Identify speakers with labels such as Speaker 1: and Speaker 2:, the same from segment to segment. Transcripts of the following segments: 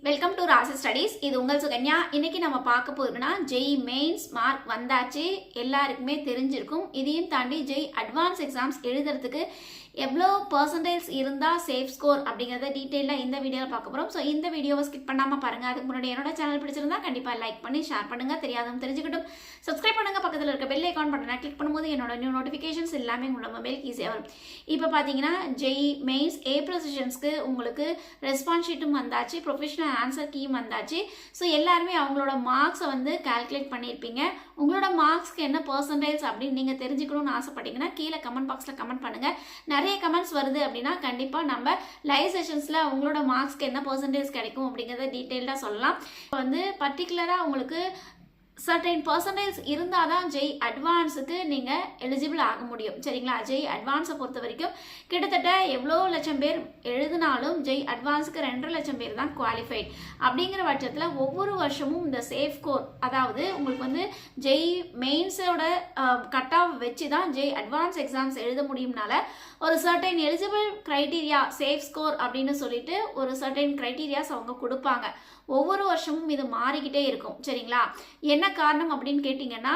Speaker 1: Welcome to ராசி studies. இது உங்கள் சுகன்யா. இன்னைக்கு நம்ம பார்க்க போறோம்னா ஜெய் மெயின்ஸ் மார்க் வந்தாச்சு, எல்லாருக்குமே தெரிஞ்சிருக்கும். இதையும் தாண்டி ஜெய் அட்வான்ஸ் எக்ஸாம்ஸ் எழுதுறதுக்கு எவ்வளோ பர்சன்டேஜ் இருந்தால் சேஃப் ஸ்கோர் அப்படிங்கிறத டீட்டெயிலாக இந்த வீடியோவில் பார்க்க போகிறோம். ஸோ இந்த வீடியோவை ஸ்கிப் பண்ணாமல் பாருங்கள். அதுக்கு முன்னாடி என்னோட சேனல் பிடிச்சிருந்தா கண்டிப்பாக லைக் பண்ணி ஷேர் பண்ணுங்கள், தெரியாதவங்க தெரிஞ்சுக்கிட்டும். சப்ஸ்கிரைப் பண்ணுங்கள், பக்கத்தில் இருக்க பெல் ஐக்கான் பட்டனை கிளிக் பண்ணும்போது என்னோட நியூ நோட்டிஃபிகேஷன்ஸ் எல்லாமே உங்களோட மொபைலுக்கு ஈஸியாக வரும். இப்போ பார்த்தீங்கன்னா ஜெய் மெயின்ஸ் ஏப்ரல் செஷன்ஸ்க்கு உங்களுக்கு ரெஸ்பான்ஸ் ஷீட்டும் வந்தாச்சு, ப்ரொஃபஷனல் ஆன்சர் கீயும் வந்தாச்சு. ஸோ எல்லாருமே அவங்களோட மார்க்ஸை வந்து கால்குலேட் பண்ணியிருப்பீங்க. உங்களோட மார்க்ஸ்க்கு என்ன பர்சன்டேஜ் அப்படின்னு நீங்கள் தெரிஞ்சுக்கணும்னு ஆசைப்பட்டீங்கன்னா கீழே கமெண்ட் பாக்ஸில் கமெண்ட் பண்ணுங்கள். நிறைய கமெண்ட்ஸ் வருது அப்படின்னா கண்டிப்பாக நம்ம லைவ் செஷன்ஸில் உங்களோட மார்க்ஸ்க்கு என்ன பர்சன்டேஜ் கிடைக்கும் அப்படிங்கிறத டீட்டெயிலாக சொல்லலாம். வந்து பர்டிகுலராக உங்களுக்கு சர்டைன் பர்சன்டேஜ் இருந்தால் தான் ஜெய் அட்வான்ஸுக்கு நீங்கள் எலிஜிபிள் ஆக முடியும். சரிங்களா? ஜெய் அட்வான்ஸை பொறுத்த வரைக்கும் கிட்டத்தட்ட எவ்வளோ லட்சம் பேர் எழுதினாலும் ஜெய் அட்வான்ஸுக்கு 2.5 லட்சம் பேர் தான் குவாலிஃபைட். அப்படிங்கிற பட்சத்தில் ஒவ்வொரு வருஷமும் இந்த சேஃப் ஸ்கோர், அதாவது உங்களுக்கு வந்து ஜெய் மெயின்ஸோட கட் ஆஃப் வச்சு தான் ஜெய் அட்வான்ஸ் எக்ஸாம்ஸ் எழுத முடியும்னால ஒரு certain eligible criteria safe score அப்படின்னு சொல்லிட்டு ஒரு சர்டைன் க்ரைட்டீரியாஸ் அவங்க கொடுப்பாங்க. ஒவ்வொரு வருஷமும் இது மாறிக்கிட்டே இருக்கும். சரிங்களா? என்ன காரணம் அப்படின்னு கேட்டிங்கன்னா,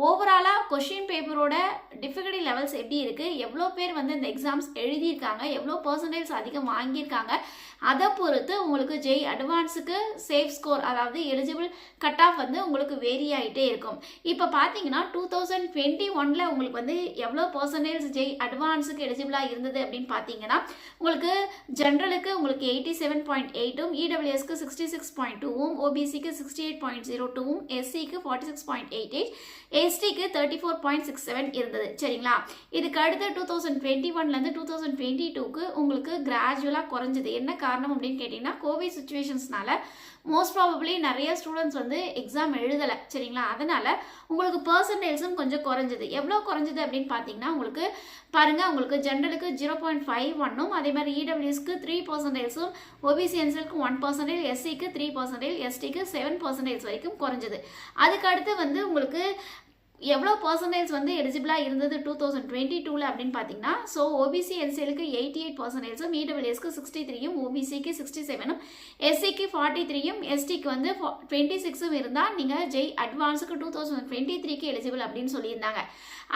Speaker 1: ஓவராலாக கொஷின் பேப்பரோட டிஃபிகல்ட்டி லெவல்ஸ் எப்படி இருக்குது, எவ்வளோ பேர் வந்து இந்த எக்ஸாம்ஸ் எழுதியிருக்காங்க, எவ்வளோ பர்சன்டேஜ் அதிகம் வாங்கியிருக்காங்க, அதை பொறுத்து உங்களுக்கு ஜெய் அட்வான்ஸுக்கு சேஃப் ஸ்கோர், அதாவது எலிஜிபிள் கட் ஆஃப் வந்து உங்களுக்கு வேரி ஆகிட்டே இருக்கும். இப்போ பார்த்தீங்கன்னா 2021 உங்களுக்கு வந்து எவ்வளோ பர்சன்டேஜ் ஜெய் அட்வான்ஸுக்கு எலிஜிபிளாக இருந்தது அப்படின்னு பார்த்தீங்கன்னா, உங்களுக்கு ஜென்ரலுக்கு உங்களுக்கு 87.8, இடபிள்யூஎஸ்க்கு 66.2, ஓபிசிக்கு 68.02, எஸ்சிக்கு 46.88, எஸ்டிக்கு 34.67 இருந்தது. சரிங்களா? இதுக்கு அடுத்து 2021லேருந்து 2022க்கு உங்களுக்கு கிராஜுவலாக குறைஞ்சது. என்ன காரணம் அப்படின்னு கேட்டிங்கன்னா, கோவிட் சுச்சுவேஷன்ஸ்னால மோஸ்ட் ப்ராபப்ளி நிறைய ஸ்டூடெண்ட்ஸ் வந்து எக்ஸாம் எழுதலை. சரிங்களா? அதனால் உங்களுக்கு பர்சன்டேஜும் கொஞ்சம் குறைஞ்சது. எவ்வளோ குறைஞ்சது அப்படின்னு பார்த்தீங்கன்னா, உங்களுக்கு பாருங்கள், உங்களுக்கு ஜென்ரலுக்கு 0.51, அதே மாதிரி இடபிள்யூஎஸ்க்கு 3%, ஓபிசி என்சிலுக்கு 1%, எஸ்சிக்கு 3%, எஸ்டிக்கு 7% வரைக்கும் குறைஞ்சது. அதுக்கு அடுத்து வந்து உங்களுக்கு எவ்வளோ பர்சன்டேஜ் வந்து எலிஜிபிளாக இருந்தது 2022 அப்படின்னு பார்த்தீங்கன்னா, ஸோ ஓபிசி என்சிஎலுக்கு 88%, இடபிள்யூஎஸ்க்கு 63, ஓபிசிக்கு 67, எஸ்சிக்கு 43, எஸ்டிக்கு வந்து 26 இருந்தால் நீங்கள் ஜெய் அட்வான்ஸுக்கு 2023க்கு எலிஜிபிள் அப்படின்னு சொல்லியிருந்தாங்க.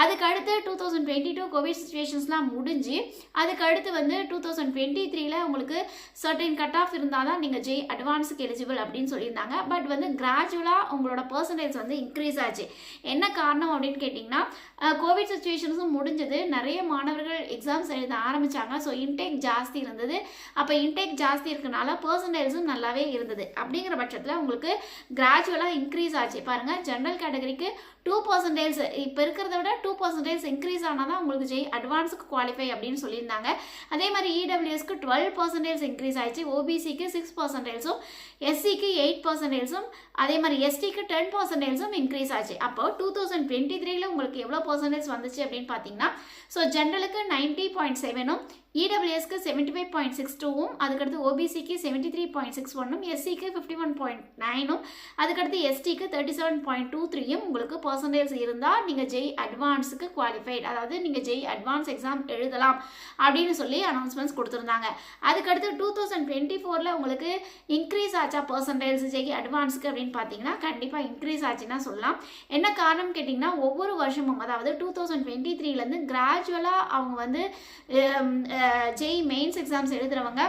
Speaker 1: அதுக்கு அடுத்து 2022 கோவிட் சுச்சுவேஷன்ஸ்லாம் முடிஞ்சு அதுக்கு அடுத்து வந்து 2023ல் உங்களுக்கு சர்டைன் கட் ஆஃப் இருந்தால் தான் நீங்கள் ஜெய் அட்வான்ஸுக்கு எலிஜிபிள் அப்படின்னு சொல்லியிருந்தாங்க. பட் வந்து கிராஜுவலாக உங்களோட பர்சன்டேஜ் வந்து இன்க்ரீஸ் ஆச்சு. என்ன காரணம் அப்படின்னு கேட்டிங்கன்னா, கோவிட் சுச்சுவேஷன்ஸும் முடிஞ்சது, நிறைய மாணவர்கள் எக்ஸாம்ஸ் எழுத ஆரம்பித்தாங்க. ஸோ இன்டேக் ஜாஸ்தி இருந்தது. அப்போ இன்டேக் ஜாஸ்தி இருக்கனால பர்சன்டேஜும் நல்லாவே இருந்தது. அப்படிங்கிற பட்சத்தில் உங்களுக்கு கிராஜுவலாக இன்க்ரீஸ் ஆச்சு. பாருங்கள், ஜென்ரல் கேட்டகரிக்கு 2% இப்போ இருக்கிறத விட 2% இன்க்ரீஸ் ஆனால் தான் உங்களுக்கு ஜெய் அட்வான்ஸுக்கு குவாலிஃபை அப்படின்னு சொல்லியிருந்தாங்க. அதே மாதிரி இடபிள்யூஎஸ்க்கு 12% இன்க்ரீஸ் ஆயிடுச்சு, ஓபிசிக்கு 6%, எஸ்சிக்கு 8%, அதே மாதிரி எஸ்டிக்கு 10% இன்க்ரீஸ் ஆச்சு. அப்போ 2023ல் உங்களுக்கு எவ்வளோ பர்சன்டேஜ் வந்துச்சு அப்படின்னு பார்த்தீங்கன்னா, ஸோ ஜென்ரலுக்கு 90.7, இடபிள்யூஎஸ்க்கு 75.62, அதுக்கடுத்து ஓபிசிக்கு 73.61, எஸ்சிக்கு 51.9, அதுக்கடுத்து எஸ்டிக்கு 37.23 உங்களுக்கு பர்சன்டேஜ் இருந்தால் நீங்கள் ஜெய் அட்வான்ஸுக்கு குவாலிஃபைட், அதாவது நீங்கள் ஜெய் அட்வான்ஸ் எக்ஸாம் எழுதலாம் அப்படின்னு சொல்லி அனௌன்ஸ்மெண்ட்ஸ் கொடுத்துருந்தாங்க. அதுக்கடுத்து 2024ல் உங்களுக்கு இன்க்ரீஸ் ஆச்சா பர்சன்டேஜ் ஜெய் அட்வான்ஸுக்கு அப்படின்னு பார்த்தீங்கன்னா, கண்டிப்பாக இன்க்ரீஸ் ஆச்சுன்னா சொல்லலாம். என்ன காரணம் கேட்டிங்கன்னா, ஒவ்வொரு வருஷமும் அதாவது 2023லேருந்து கிராஜுவலாக அவங்க வந்து ஜெய் மெயின்ஸ் எக்ஸாம்ஸ் எழுதுறவங்க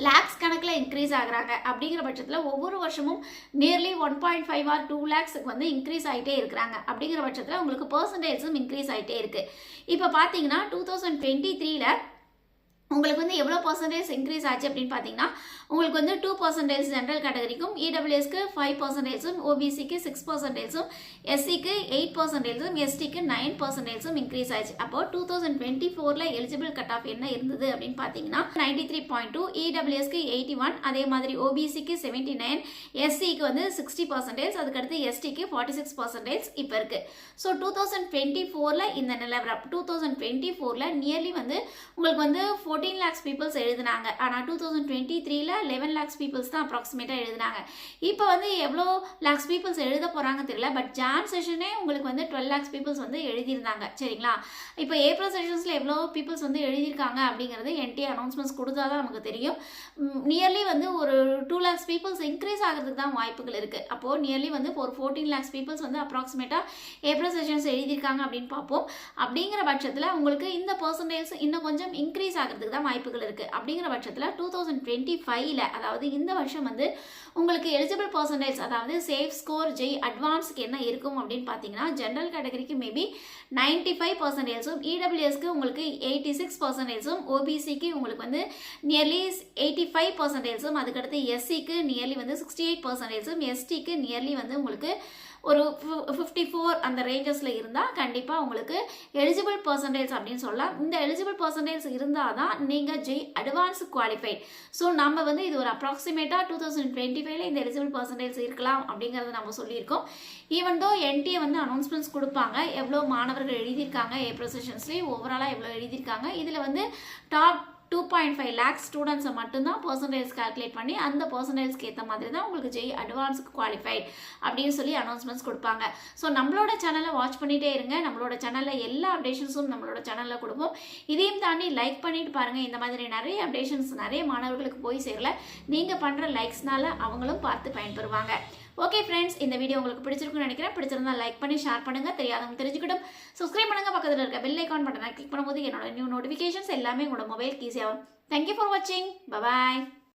Speaker 1: லேக்ஸ் கணக்கில் இன்க்ரீஸ் ஆகுறாங்க. அப்படிங்கிற பட்சத்தில் ஒவ்வொரு வருஷமும் நியர்லி 1.5 or 2 lakhsக்கு வந்து இன்க்ரீஸ் ஆகிட்டே இருக்கிறாங்க. அப்படிங்கிற பட்சத்தில் உங்களுக்கு பர்சன்டேஜும் இன்க்ரீஸ் ஆகிட்டே இருக்குது. இப்போ பார்த்தீங்கன்னா 2023ல் உங்களுக்கு வந்து எவ்வளோ பர்சன்டேஜ் இன்க்ரீஸ் ஆச்சு அப்படின்னு பார்த்தீங்கன்னா, உங்களுக்கு வந்து 2% ஜென்ரல் கேட்டகரிக்கும், இடபிள்யூஎஸ்க்கு 5%, ஓபிசிக்கு 6%, எஸ்சிக்கு 8%, எஸ்டிக்கு 9% இன்க்ரீஸ் ஆச்சு. அப்போ 2024ல் எலிஜிபிள் கட் ஆஃப் என்ன இருந்தது அப்படின்னு பார்த்தீங்கன்னா 93.2, இடபிள்யூஎஸ்க்கு 81, அதே மாதிரி ஓபிசிக்கு 79, எஸ்சிக்கு வந்து 60%, அதுக்கடுத்து எஸ்டிக்கு 46% இப்போ இருக்குது. ஸோ 2024ல் இந்த நிலவரம் 2024ல் நியர்லி வந்து உங்களுக்கு வந்து 14 lakhs பீப்புள்ஸ் எழுதினாங்க. ஆனால் 2023ல் 11 lakhs பீப்புள்ஸ் தான் அப்ராக்சிமேட்டாக எழுதினாங்க. இப்போ வந்து எவ்வளோ லேக்ஸ் பீப்புள்ஸ் எழுத போகிறாங்க தெரியல. பட் ஜான் செஷனே உங்களுக்கு வந்து 12 lakhs பீப்புள்ஸ் வந்து எழுதியிருந்தாங்க. சரிங்களா? இப்போ ஏப்ரல் செஷன்ஸில் எவ்வளோ பீப்புள்ஸ் வந்து எழுதியிருக்காங்க அப்படிங்கிறது என்டிஏ அனௌன்ஸ்மெண்ட்ஸ் கொடுத்தா தான் நமக்கு தெரியும். நியர்லி வந்து ஒரு 2 lakhs பீப்புள்ஸ் இன்க்ரீஸ் ஆகிறதுக்கு தான் வாய்ப்புகள் இருக்குது. அப்போது நியர்லி வந்து ஒரு 14 lakhs பீப்புள்ஸ் வந்து அப்ராக்சிமேட்டாக ஏப்ரல் செஷன்ஸ் எழுதியிருக்காங்க அப்படின்னு பார்ப்போம். அப்படிங்கிற பட்சத்தில் உங்களுக்கு இந்த பர்சன்டேஜ் இன்னும் கொஞ்சம் இன்க்ரீஸ் ஆகிறதுக்கு தான் வாய்ப்புகள் இருக்குது. அப்படிங்கிற பட்சத்தில் 2025ல் அதாவது இந்த வருஷம் வந்து உங்களுக்கு எலிஜிபிள் பர்சன்டேஜ் அதாவது சேஃப் ஸ்கோர் ஜெய் அட்வான்ஸுக்கு என்ன இருக்கும் அப்படின்னு பார்த்தீங்கன்னா ஜென்ரல் கேட்டகரிக்கு மேபி 95%, இடபிள்யூஎஸ்க்கு உங்களுக்கு 86%, ஓபிசிக்கு உங்களுக்கு வந்து நியர்லி 85%, அதுக்கடுத்து எஸ்சிக்கு நியர்லி வந்து 68%, எஸ்டிக்கு நியர்லி வந்து உங்களுக்கு ஒரு 54 அந்த ரேஞ்சஸில் இருந்தால் கண்டிப்பாக உங்களுக்கு எலிஜிபிள் பர்சன்டேஜ் அப்படின்னு சொல்லலாம். இந்த எலிஜிபிள் பர்சன்டேஜ் இருந்தால் தான் நீங்கள் ஜெய் அட்வான்ஸ் குவாலிஃபைட். ஸோ நம்ம வந்து இது ஒரு அப்ராக்சிமேட்டாக 2025ல் இந்த எலிஜிபிள் பர்சன்டேஜ் இருக்கலாம் அப்படிங்கிறத நம்ம சொல்லியிருக்கோம். ஈவன் தோ என்டிஏ வந்து அனௌன்ஸ்மெண்ட்ஸ் கொடுப்பாங்க எவ்வளோ மாணவர்கள் எழுதியிருக்காங்க ஏப்ரல் செஷன்ஸ்லேயே ஓவராலாக எவ்வளோ எழுதியிருக்காங்க. இதில் வந்து டாப் 2.5 lakhs ஸ்டூடெண்ட்ஸை மட்டும்தான் பர்சன்டேஜ் கால்குலேட் பண்ணி அந்த பர்சன்டேஜ்க்கு ஏற்ற மாதிரி தான் உங்களுக்கு ஜெய் அட்வான்ஸுக்கு குவாலிஃபைட் அப்படின்னு சொல்லி அனௌன்ஸ்மெண்ட்ஸ் கொடுப்பாங்க. ஸோ நம்மளோட சேனலை வாட்ச் பண்ணிகிட்டே இருங்க. நம்மளோட சேனலில் எல்லா அப்டேஷன்ஸும் நம்மளோட சேனலில் கொடுப்போம். இதையும் தாண்டி லைக் பண்ணிட்டு பாருங்கள். இந்த மாதிரி நிறைய அப்டேஷன்ஸ் நிறைய மாணவர்களுக்கு போய் சேரல. நீங்கள் பண்ணுற லைக்ஸ்னால அவங்களும் பார்த்து பயன்பெறுவாங்க. ஓகே ஃப்ரெண்ட்ஸ், இந்த வீடியோ உங்களுக்கு பிடிச்சிருக்குன்னு நினைக்கிறேன். பிடிச்சிருந்தா லைக் பண்ணி ஷேர் பண்ணுங்க. தெரியாதவங்க தெரிஞ்சுக்கிட்டும் சப்ஸ்கிரைப் பண்ணுங்க. பக்கத்தில் இருக்க பெல் ஐக்கான் பட்டனை கிளிக் பண்ணும்போது என்னோட நியூ நோட்டிஃபிகேஷன்ஸ் எல்லாமே உங்களோட மொபைலுக்கு ஈஸியாகும். தேங்க்யூ ஃபார் வாட்சிங். பை.